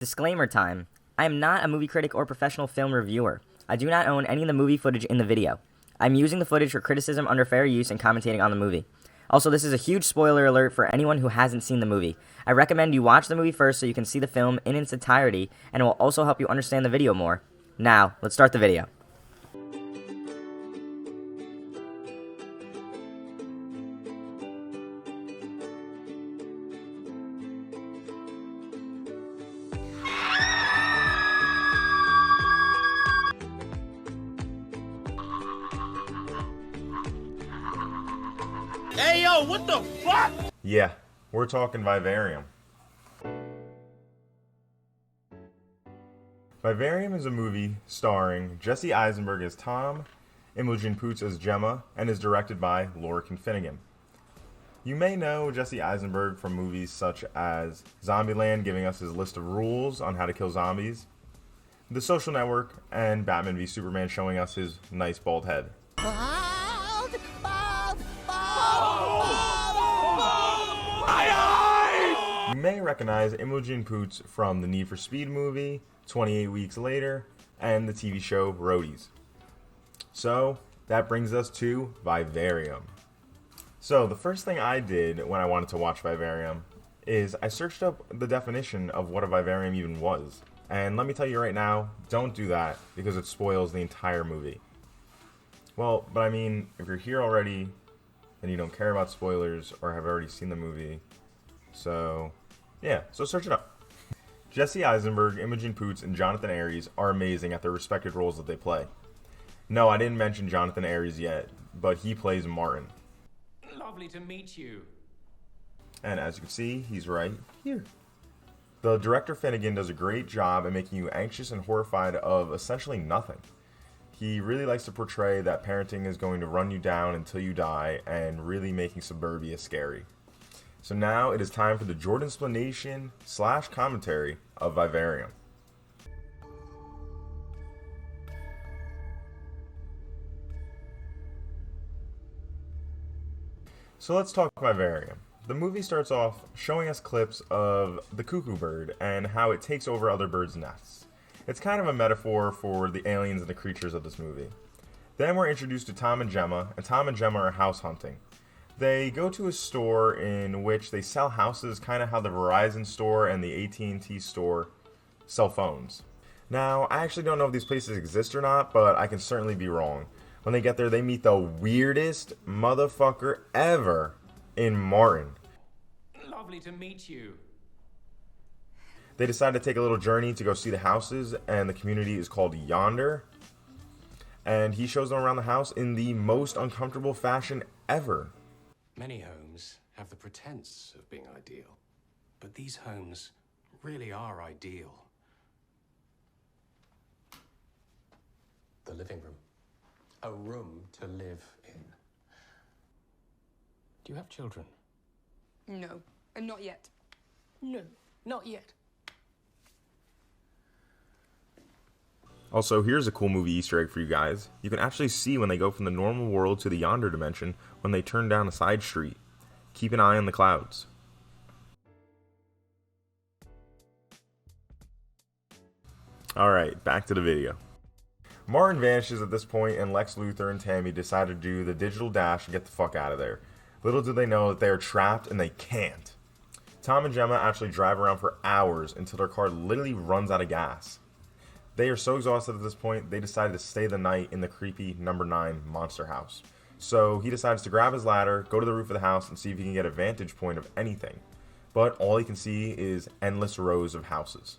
Disclaimer time. I am not a movie critic or professional film reviewer. I do not own any of the movie footage in the video. I'm using the footage for criticism under fair use and commentating on the movie. Also, this is a huge spoiler alert for anyone who hasn't seen the movie. I recommend you watch the movie first so you can see the film in its entirety, and it will also help you understand the video more. Now, let's start the video. Hey, yo, what the fuck? Yeah, we're talking Vivarium. Vivarium is a movie starring Jesse Eisenberg as Tom, Imogen Poots as Gemma, and is directed by Lorcan Finnegan. You may know Jesse Eisenberg from movies such as Zombieland, giving us his list of rules on how to kill zombies, The Social Network, and Batman v Superman, showing us his nice bald head. You may recognize Imogen Poots from the Need for Speed movie, 28 Weeks Later, and the TV show Roadies. So, that brings us to Vivarium. So, the first thing I did when I wanted to watch Vivarium is I searched up the definition of what a Vivarium even was. And let me tell you right now, don't do that because it spoils the entire movie. Well, but I mean, if you're here already and you don't care about spoilers or have already seen the movie, so search it up. Jesse Eisenberg, Imogen Poots, and Jonathan Aries are amazing at their respective roles that they play. No, I didn't mention Jonathan Aries yet, but he plays Martin. Lovely to meet you. And as you can see, he's right here. The director Finnegan does a great job at making you anxious and horrified of essentially nothing. He really likes to portray that parenting is going to run you down until you die and really making suburbia scary. So now it is time for the Jordan explanation / commentary of Vivarium. So let's talk Vivarium. The movie starts off showing us clips of the cuckoo bird and how it takes over other birds' nests. It's kind of a metaphor for the aliens and the creatures of this movie. Then we're introduced to Tom and Gemma, and Tom and Gemma are house hunting. They go to a store in which they sell houses, kind of how the Verizon store and the AT&T store sell phones. Now, I actually don't know if these places exist or not, but I can certainly be wrong. When they get there, they meet the weirdest motherfucker ever in Martin. Lovely to meet you. They decide to take a little journey to go see the houses, and the community is called Yonder. And he shows them around the house in the most uncomfortable fashion ever. Many homes have the pretense of being ideal, but these homes really are ideal. The living room. A room to live in. Do you have children? No, and not yet. No, not yet. Also, here's a cool movie Easter egg for you guys. You can actually see when they go from the normal world to the Yonder dimension when they turn down a side street. Keep an eye on the clouds. Alright, back to the video. Martin vanishes at this point, and Lex Luthor and Tammy decide to do the digital dash and get the fuck out of there. Little do they know that they are trapped and they can't. Tom and Gemma actually drive around for hours until their car literally runs out of gas. They are so exhausted at this point, they decided to stay the night in the creepy number 9 monster house. So he decides to grab his ladder, go to the roof of the house, and see if he can get a vantage point of anything. But all he can see is endless rows of houses.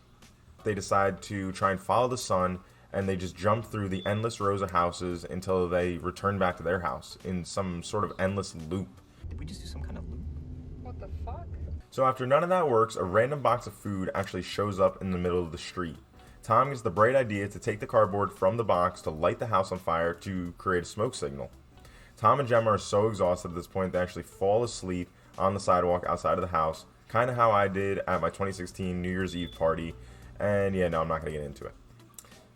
They decide to try and follow the sun, and they just jump through the endless rows of houses until they return back to their house in some sort of endless loop. Did we just do some kind of loop? What the fuck? So after none of that works, a random box of food actually shows up in the middle of the street. Tom gets the bright idea to take the cardboard from the box to light the house on fire to create a smoke signal. Tom and Gemma are so exhausted at this point they actually fall asleep on the sidewalk outside of the house, kind of how I did at my 2016 New Year's Eve party, and yeah, no, I'm not going to get into it.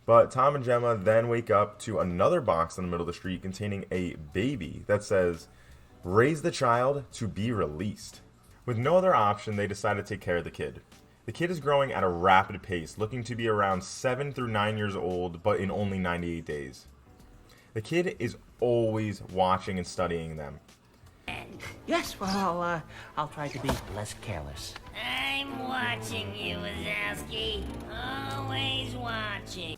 But Tom and Gemma then wake up to another box in the middle of the street containing a baby that says, "Raise the child to be released." With no other option, they decide to take care of the kid. The kid is growing at a rapid pace, looking to be around 7 through 9 years old, but in only 98 days. The kid is always watching and studying them. Yes, well, I'll try to be less careless. I'm watching you, Wazowski. Always watching.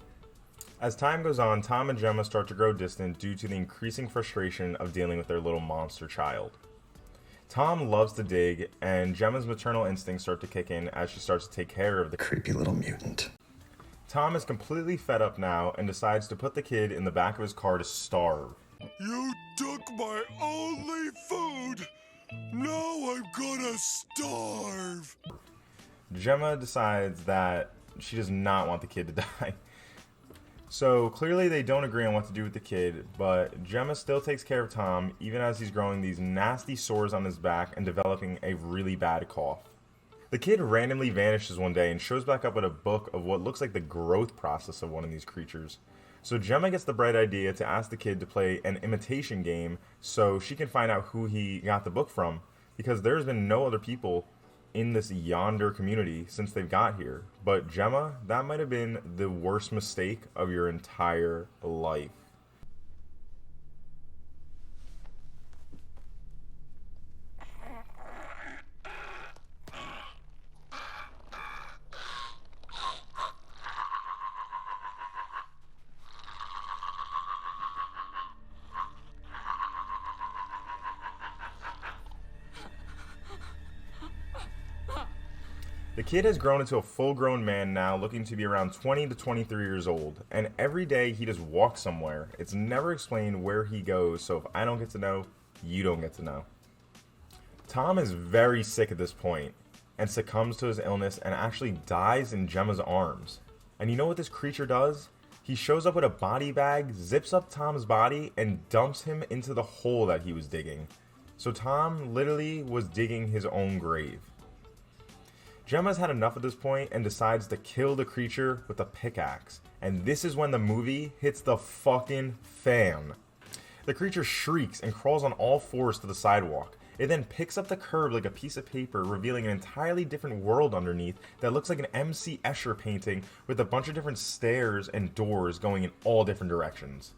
As time goes on, Tom and Gemma start to grow distant due to the increasing frustration of dealing with their little monster child. Tom loves to dig, and Gemma's maternal instincts start to kick in as she starts to take care of the Creepy little mutant. Tom is completely fed up now and decides to put the kid in the back of his car to starve. You took my only food! Now I'm gonna starve! Gemma decides that she does not want the kid to die. So clearly they don't agree on what to do with the kid, but Gemma still takes care of Tom even as he's growing these nasty sores on his back and developing a really bad cough. The kid randomly vanishes one day and shows back up with a book of what looks like the growth process of one of these creatures. So Gemma gets the bright idea to ask the kid to play an imitation game so she can find out who he got the book from, because there's been no other people in this yonder community since they've got here. But Gemma, that might have been the worst mistake of your entire life. The kid has grown into a full-grown man now, looking to be around 20 to 23 years old, and every day he just walks somewhere. It's never explained where he goes, so if I don't get to know, you don't get to know. Tom is very sick at this point, and succumbs to his illness and actually dies in Gemma's arms. And you know what this creature does? He shows up with a body bag, zips up Tom's body, and dumps him into the hole that he was digging. So Tom literally was digging his own grave. Gemma's had enough at this point and decides to kill the creature with a pickaxe. And this is when the movie hits the fucking fan. The creature shrieks and crawls on all fours to the sidewalk. It then picks up the curb like a piece of paper, revealing an entirely different world underneath that looks like an M.C. Escher painting with a bunch of different stairs and doors going in all different directions.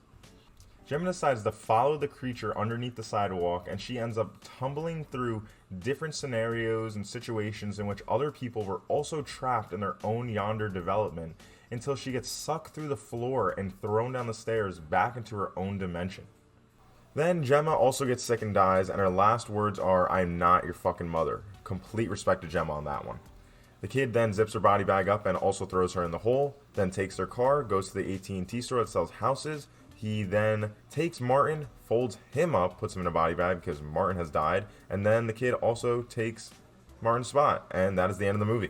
Gemma decides to follow the creature underneath the sidewalk, and she ends up tumbling through different scenarios and situations in which other people were also trapped in their own yonder development until she gets sucked through the floor and thrown down the stairs back into her own dimension. Then Gemma also gets sick and dies, and her last words are, "I'm not your fucking mother." Complete respect to Gemma on that one. The kid then zips her body bag up and also throws her in the hole, then takes their car, goes to the AT&T store that sells houses. He then takes Martin, folds him up, puts him in a body bag because Martin has died, and then the kid also takes Martin's spot, and that is the end of the movie.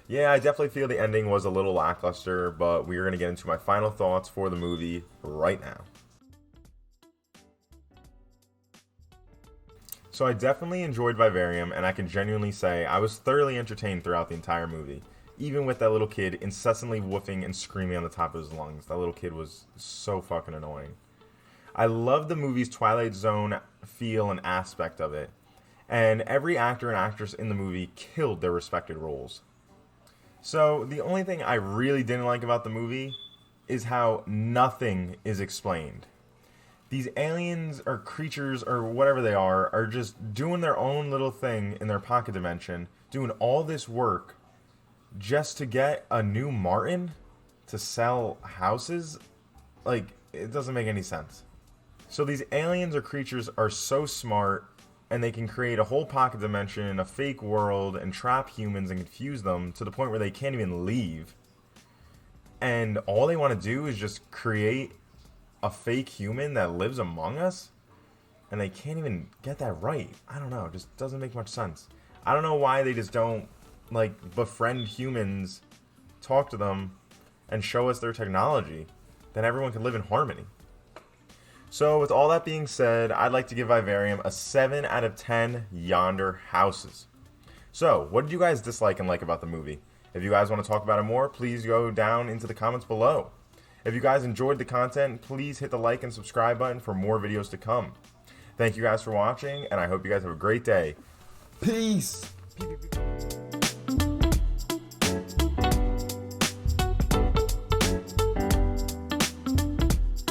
Yeah, I definitely feel the ending was a little lackluster, but we are going to get into my final thoughts for the movie right now. So I definitely enjoyed Vivarium, and I can genuinely say I was thoroughly entertained throughout the entire movie. Even with that little kid incessantly woofing and screaming on the top of his lungs. That little kid was so fucking annoying. I love the movie's Twilight Zone feel and aspect of it. And every actor and actress in the movie killed their respected roles. So the only thing I really didn't like about the movie is how nothing is explained. These aliens or creatures or whatever they are just doing their own little thing in their pocket dimension, doing all this work just to get a new Martin to sell houses. Like, it doesn't make any sense. So these aliens or creatures are so smart, and they can create a whole pocket dimension in a fake world and trap humans and confuse them to the point where they can't even leave. And all they want to do is just create a fake human that lives among us, and they can't even get that right. I don't know, it just doesn't make much sense. I don't know why they just don't befriend humans, talk to them, and show us their technology. Then everyone can live in harmony. So with all that being said, I'd like to give Vivarium a 7 out of 10 yonder houses. So, what did you guys dislike and like about the movie? If you guys want to talk about it more, please go down into the comments below. If you guys enjoyed the content, please hit the like and subscribe button for more videos to come. Thank you guys for watching, and I hope you guys have a great day. Peace!